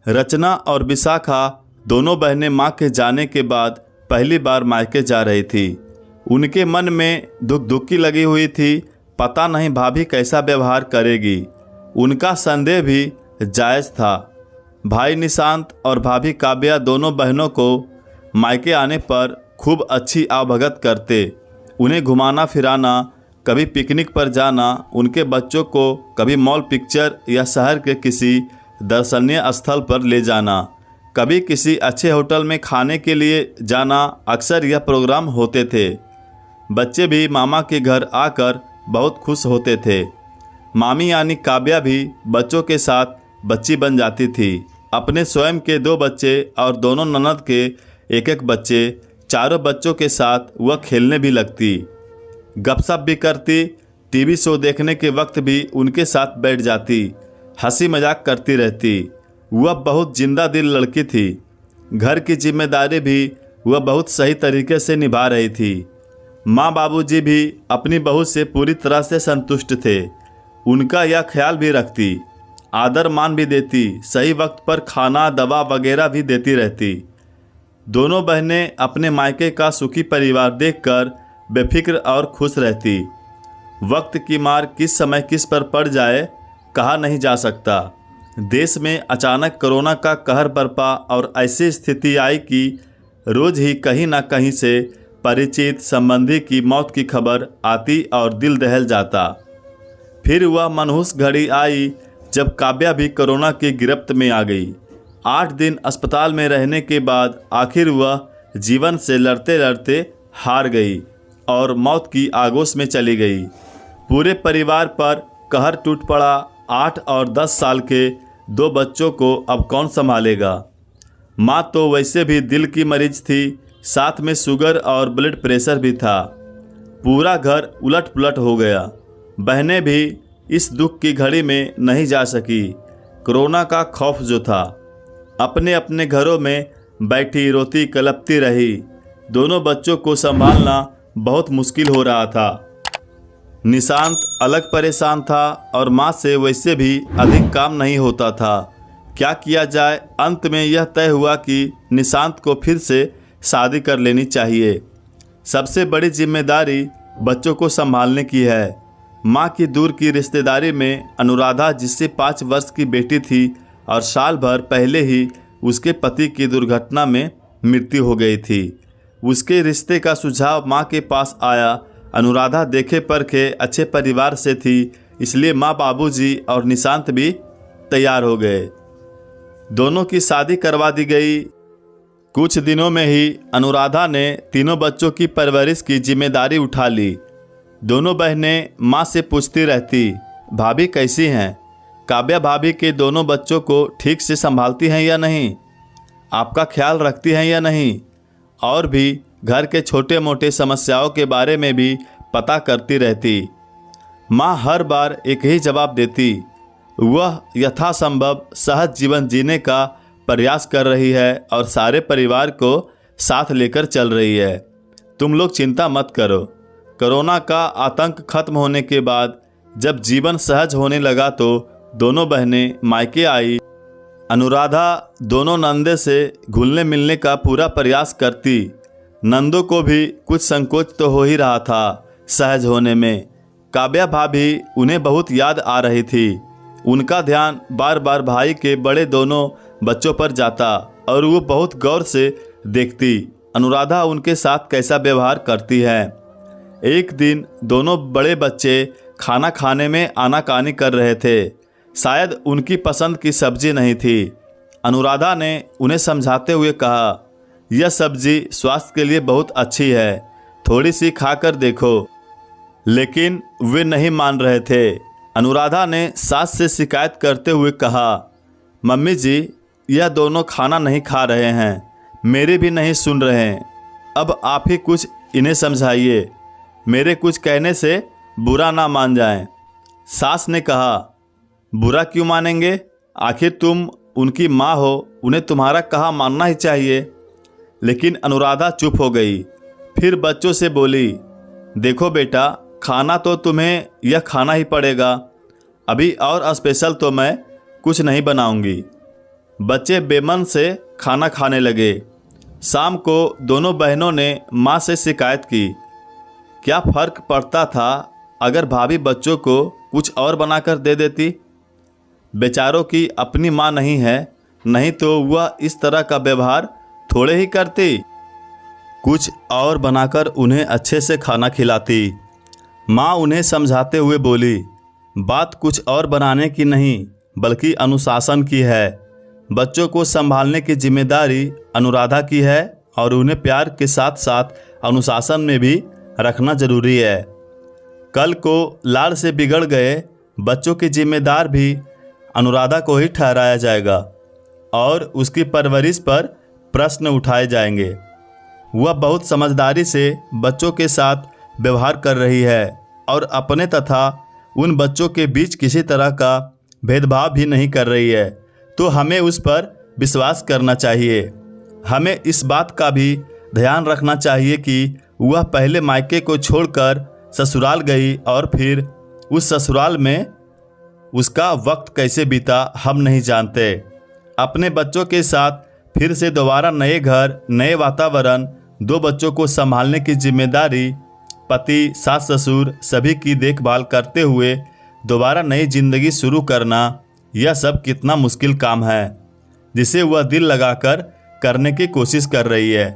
रचना और विशाखा दोनों बहनें माँ के जाने के बाद पहली बार मायके जा रही थी। उनके मन में दुखी लगी हुई थी। पता नहीं भाभी कैसा व्यवहार करेगी। उनका संदेह भी जायज़ था। भाई निशांत और भाभी काव्या दोनों बहनों को मायके आने पर खूब अच्छी आवभगत करते। उन्हें घुमाना फिराना, कभी पिकनिक पर जाना, उनके बच्चों को कभी मॉल पिक्चर या शहर के किसी दर्शनीय स्थल पर ले जाना, कभी किसी अच्छे होटल में खाने के लिए जाना, अक्सर यह प्रोग्राम होते थे। बच्चे भी मामा के घर आकर बहुत खुश होते थे। मामी यानी काव्या भी बच्चों के साथ बच्ची बन जाती थी। अपने स्वयं के 2 बच्चे और दोनों ननद के एक बच्चे, चारों बच्चों के साथ वह खेलने भी लगती, गपशप भी करती। टीवी शो देखने के वक्त भी उनके साथ बैठ जाती, हंसी मजाक करती रहती। वह बहुत जिंदा दिल लड़की थी। घर की जिम्मेदारी भी वह बहुत सही तरीके से निभा रही थी। माँ बाबूजी भी अपनी बहू से पूरी तरह से संतुष्ट थे। उनका यह ख्याल भी रखती, आदर मान भी देती, सही वक्त पर खाना दवा वगैरह भी देती रहती। दोनों बहनें अपने मायके का सुखी परिवार देखकर बेफिक्र और खुश रहती। वक्त की मार किस समय किस पर पड़ जाए कहा नहीं जा सकता। देश में अचानक कोरोना का कहर बरपा और ऐसी स्थिति आई कि रोज़ ही कहीं ना कहीं से परिचित संबंधी की मौत की खबर आती और दिल दहल जाता। फिर वह मनहूस घड़ी आई जब काव्या भी कोरोना की गिरफ्त में आ गई। 8 दिन अस्पताल में रहने के बाद आखिर वह जीवन से लड़ते लड़ते हार गई और मौत की आगोश में चली गई। पूरे परिवार पर कहर टूट पड़ा। 8 और 10 साल के 2 बच्चों को अब कौन संभालेगा। माँ तो वैसे भी दिल की मरीज थी, साथ में शुगर और ब्लड प्रेशर भी था। पूरा घर उलट पुलट हो गया। बहनें भी इस दुख की घड़ी में नहीं जा सकी। कोरोना का खौफ जो था, अपने अपने घरों में बैठी रोती कलपती रही। दोनों बच्चों को संभालना बहुत मुश्किल हो रहा था। निशांत अलग परेशान था और माँ से वैसे भी अधिक काम नहीं होता था। क्या किया जाए। अंत में यह तय हुआ कि निशांत को फिर से शादी कर लेनी चाहिए। सबसे बड़ी जिम्मेदारी बच्चों को संभालने की है। माँ की दूर की रिश्तेदारी में अनुराधा, जिससे 5 वर्ष की बेटी थी और साल भर पहले ही उसके पति की दुर्घटना में मृत्यु हो गई थी, उसके रिश्ते का सुझाव माँ के पास आया। अनुराधा देखे परखे अच्छे परिवार से थी, इसलिए माँ, बाबूजी और निशांत भी तैयार हो गए। दोनों की शादी करवा दी गई। कुछ दिनों में ही अनुराधा ने तीनों बच्चों की परवरिश की जिम्मेदारी उठा ली। दोनों बहनें माँ से पूछती रहती, भाभी कैसी हैं? काव्या भाभी के दोनों बच्चों को ठीक से संभालती हैं या नहीं? आपका ख्याल रखती हैं या नहीं? और भी घर के छोटे मोटे समस्याओं के बारे में भी पता करती रहती। माँ हर बार एक ही जवाब देती, वह यथासंभव सहज जीवन जीने का प्रयास कर रही है और सारे परिवार को साथ लेकर चल रही है। तुम लोग चिंता मत करो। कोरोना का आतंक खत्म होने के बाद जब जीवन सहज होने लगा तो दोनों बहनें मायके आई। अनुराधा दोनों नंदे से घुलने मिलने का पूरा प्रयास करती। नंदों को भी कुछ संकोच तो हो ही रहा था सहज होने में। काव्या भाभी उन्हें बहुत याद आ रही थी। उनका ध्यान बार बार भाई के बड़े दोनों बच्चों पर जाता और वो बहुत गौर से देखती अनुराधा उनके साथ कैसा व्यवहार करती है। एक दिन दोनों बड़े बच्चे खाना खाने में आनाकानी कर रहे थे। शायद उनकी पसंद की सब्जी नहीं थी। अनुराधा ने उन्हें समझाते हुए कहा, यह सब्जी स्वास्थ्य के लिए बहुत अच्छी है, थोड़ी सी खाकर देखो। लेकिन वे नहीं मान रहे थे। अनुराधा ने सास से शिकायत करते हुए कहा, मम्मी जी, यह दोनों खाना नहीं खा रहे हैं, मेरे भी नहीं सुन रहे हैं। अब आप ही कुछ इन्हें समझाइए, मेरे कुछ कहने से बुरा ना मान जाएं। सास ने कहा, बुरा क्यों मानेंगे? आखिर तुम उनकी माँ हो, उन्हें तुम्हारा कहा मानना ही चाहिए। लेकिन अनुराधा चुप हो गई। फिर बच्चों से बोली, देखो बेटा, खाना तो तुम्हें यह खाना ही पड़ेगा। अभी और स्पेशल तो मैं कुछ नहीं बनाऊंगी। बच्चे बेमन से खाना खाने लगे। शाम को दोनों बहनों ने माँ से शिकायत की। क्या फ़र्क पड़ता था अगर भाभी बच्चों को कुछ और बनाकर दे देती? बेचारों की अपनी माँ नहीं है, नहीं तो वह इस तरह का व्यवहार थोड़े ही करती। कुछ और बनाकर उन्हें अच्छे से खाना खिलाती। माँ उन्हें समझाते हुए बोली, बात कुछ और बनाने की नहीं बल्कि अनुशासन की है। बच्चों को संभालने की जिम्मेदारी अनुराधा की है और उन्हें प्यार के साथ साथ अनुशासन में भी रखना जरूरी है। कल को लाड़ से बिगड़ गए बच्चों की जिम्मेदार भी अनुराधा को ही ठहराया जाएगा और उसकी परवरिश पर प्रश्न उठाए जाएंगे। वह बहुत समझदारी से बच्चों के साथ व्यवहार कर रही है और अपने तथा उन बच्चों के बीच किसी तरह का भेदभाव भी नहीं कर रही है, तो हमें उस पर विश्वास करना चाहिए। हमें इस बात का भी ध्यान रखना चाहिए कि वह पहले मायके को छोड़कर ससुराल गई और फिर उस ससुराल में उसका वक्त कैसे बीता हम नहीं जानते। अपने बच्चों के साथ फिर से दोबारा नए घर, नए वातावरण, 2 बच्चों को संभालने की जिम्मेदारी, पति, सास, ससुर सभी की देखभाल करते हुए दोबारा नई जिंदगी शुरू करना, यह सब कितना मुश्किल काम है जिसे वह दिल लगाकर करने की कोशिश कर रही है।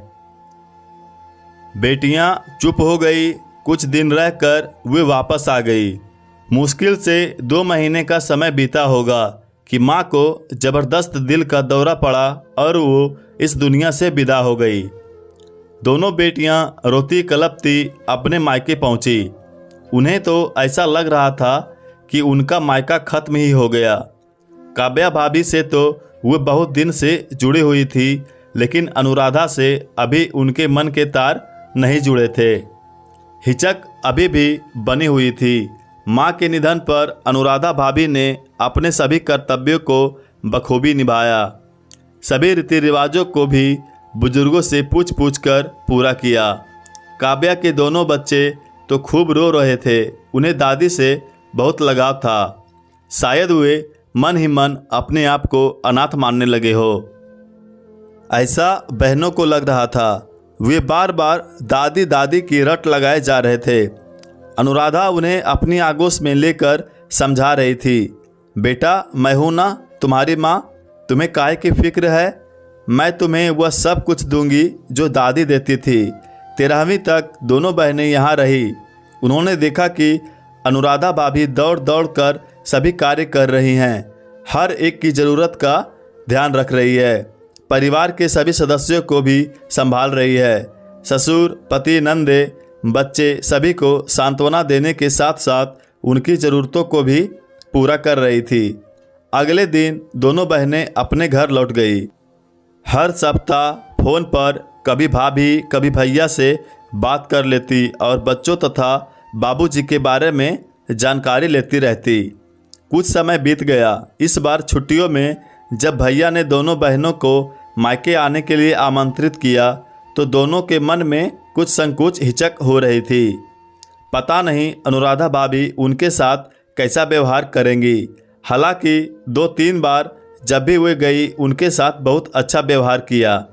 बेटियां चुप हो गई। कुछ दिन रहकर वे वापस आ गई। मुश्किल से 2 महीने का समय बीता होगा कि माँ को जबरदस्त दिल का दौरा पड़ा और वो इस दुनिया से विदा हो गई। दोनों बेटियां रोती कलपती अपने मायके पहुंची। उन्हें तो ऐसा लग रहा था कि उनका मायका खत्म ही हो गया। काव्या भाभी से तो वे बहुत दिन से जुड़ी हुई थी, लेकिन अनुराधा से अभी उनके मन के तार नहीं जुड़े थे। हिचक अभी भी बनी हुई थी। माँ के निधन पर अनुराधा भाभी ने अपने सभी कर्तव्यों को बखूबी निभाया। सभी रीति रिवाजों को भी बुजुर्गों से पूछ पूछ कर पूरा किया। काव्या के दोनों बच्चे तो खूब रो रहे थे। उन्हें दादी से बहुत लगाव था। शायद वे मन ही मन अपने आप को अनाथ मानने लगे हो, ऐसा बहनों को लग रहा था। वे बार बार दादी दादी की रट लगाए जा रहे थे। अनुराधा उन्हें अपनी आगोश में लेकर समझा रही थी, बेटा मैं हूँ ना तुम्हारी माँ, तुम्हें काहे की फिक्र है? मैं तुम्हें वह सब कुछ दूंगी जो दादी देती थी। 13वीं तक दोनों बहनें यहाँ रही। उन्होंने देखा कि अनुराधा भाभी दौड़ दौड़ कर सभी कार्य कर रही हैं, हर एक की ज़रूरत का ध्यान रख रही है, परिवार के सभी सदस्यों को भी संभाल रही है। ससुर, पति, नंदे, बच्चे सभी को सांत्वना देने के साथ साथ उनकी ज़रूरतों को भी पूरा कर रही थी। अगले दिन दोनों बहनें अपने घर लौट गई। हर सप्ताह फ़ोन पर कभी भाभी कभी भैया से बात कर लेती और बच्चों तथा बाबूजी के बारे में जानकारी लेती रहती। कुछ समय बीत गया। इस बार छुट्टियों में जब भैया ने दोनों बहनों को मायके आने के लिए आमंत्रित किया तो दोनों के मन में कुछ संकोच हिचक हो रही थी। पता नहीं अनुराधा भाभी उनके साथ कैसा व्यवहार करेंगी। हालांकि 2-3 बार जब भी वे गई उनके साथ बहुत अच्छा व्यवहार किया,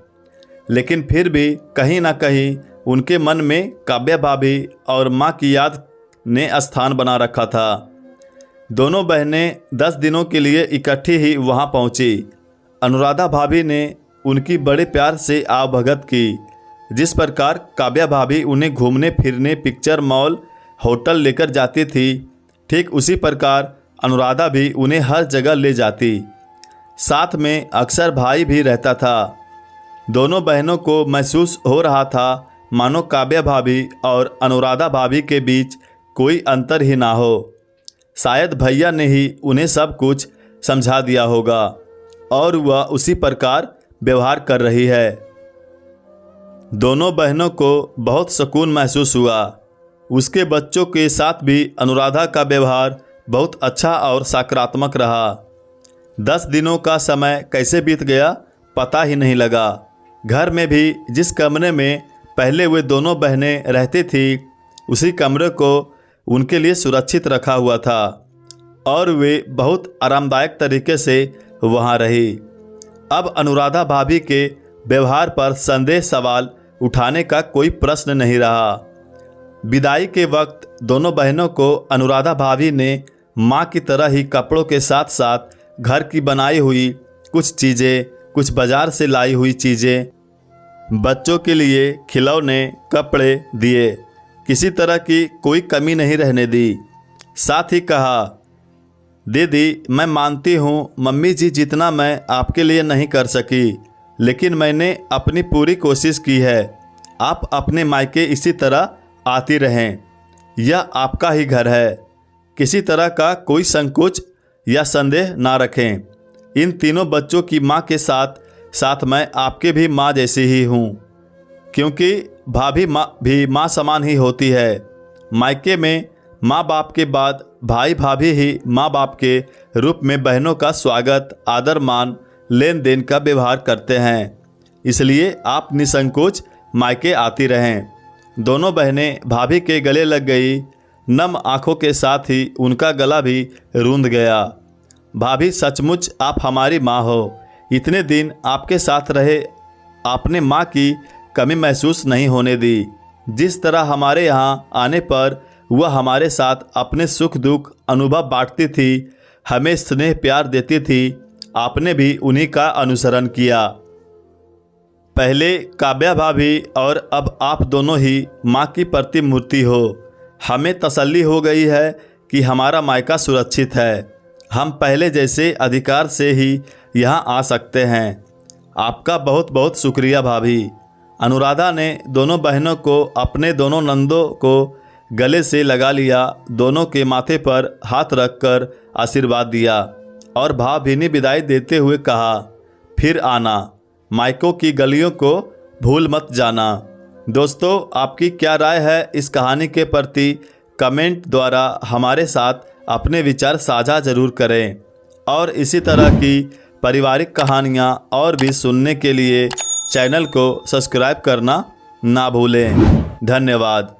लेकिन फिर भी कहीं ना कहीं उनके मन में काव्या भाभी और माँ की याद ने स्थान बना रखा था। दोनों बहनें 10 दिनों के लिए इकट्ठी ही वहाँ पहुँची। अनुराधा भाभी ने उनकी बड़े प्यार से आवभगत की। जिस प्रकार काव्या भाभी उन्हें घूमने फिरने, पिक्चर मॉल, होटल लेकर जाती थी, ठीक उसी प्रकार अनुराधा भी उन्हें हर जगह ले जाती। साथ में अक्सर भाई भी रहता था। दोनों बहनों को महसूस हो रहा था मानो काव्या भाभी और अनुराधा भाभी के बीच कोई अंतर ही ना हो। शायद भैया ने ही उन्हें सब कुछ समझा दिया होगा और वह उसी प्रकार व्यवहार कर रही है। दोनों बहनों को बहुत सुकून महसूस हुआ। उसके बच्चों के साथ भी अनुराधा का व्यवहार बहुत अच्छा और सकारात्मक रहा। 10 दिनों का समय कैसे बीत गया पता ही नहीं लगा। घर में भी जिस कमरे में पहले वे दोनों बहनें रहती थी, उसी कमरे को उनके लिए सुरक्षित रखा हुआ था और वे बहुत आरामदायक तरीके से वहाँ रही। अब अनुराधा भाभी के व्यवहार पर संदेह सवाल उठाने का कोई प्रश्न नहीं रहा। विदाई के वक्त दोनों बहनों को अनुराधा भाभी ने माँ की तरह ही कपड़ों के साथ साथ घर की बनाई हुई कुछ चीज़ें, कुछ बाजार से लाई हुई चीज़ें, बच्चों के लिए खिलौने, कपड़े दिए। किसी तरह की कोई कमी नहीं रहने दी। साथ ही कहा, दीदी मैं मानती हूँ मम्मी जी जितना मैं आपके लिए नहीं कर सकी, लेकिन मैंने अपनी पूरी कोशिश की है। आप अपने मायके इसी तरह आती रहें, यह आपका ही घर है। किसी तरह का कोई संकोच या संदेह ना रखें। इन तीनों बच्चों की माँ के साथ साथ मैं आपके भी माँ जैसी ही हूँ, क्योंकि भाभी माँ भी माँ समान ही होती है। मायके में माँ बाप के बाद भाई भाभी ही माँ बाप के रूप में बहनों का स्वागत, आदर, मान, लेन देन का व्यवहार करते हैं। इसलिए आप निसंकोच मायके आती रहें। दोनों बहनें भाभी के गले लग गई। नम आंखों के साथ ही उनका गला भी रूंध गया। भाभी सचमुच आप हमारी माँ हो। इतने दिन आपके साथ रहे, आपने माँ की कमी महसूस नहीं होने दी। जिस तरह हमारे यहाँ आने पर वह हमारे साथ अपने सुख दुख अनुभव बांटती थी, हमें स्नेह प्यार देती थी, आपने भी उन्हीं का अनुसरण किया। पहले काव्या भाभी और अब आप दोनों ही माँ की प्रतिमूर्ति हो। हमें तसल्ली हो गई है कि हमारा मायका सुरक्षित है। हम पहले जैसे अधिकार से ही यहाँ आ सकते हैं। आपका बहुत बहुत शुक्रिया भाभी। अनुराधा ने दोनों बहनों को अपने दोनों नंदों को गले से लगा लिया, दोनों के माथे पर हाथ रखकर आशीर्वाद दिया और भावभीनी विदाई देते हुए कहा, फिर आना, मायकों की गलियों को भूल मत जाना। दोस्तों, आपकी क्या राय है इस कहानी के प्रति? कमेंट द्वारा हमारे साथ अपने विचार साझा जरूर करें और इसी तरह की पारिवारिक कहानियाँ और भी सुनने के लिए चैनल को सब्सक्राइब करना ना भूलें। धन्यवाद।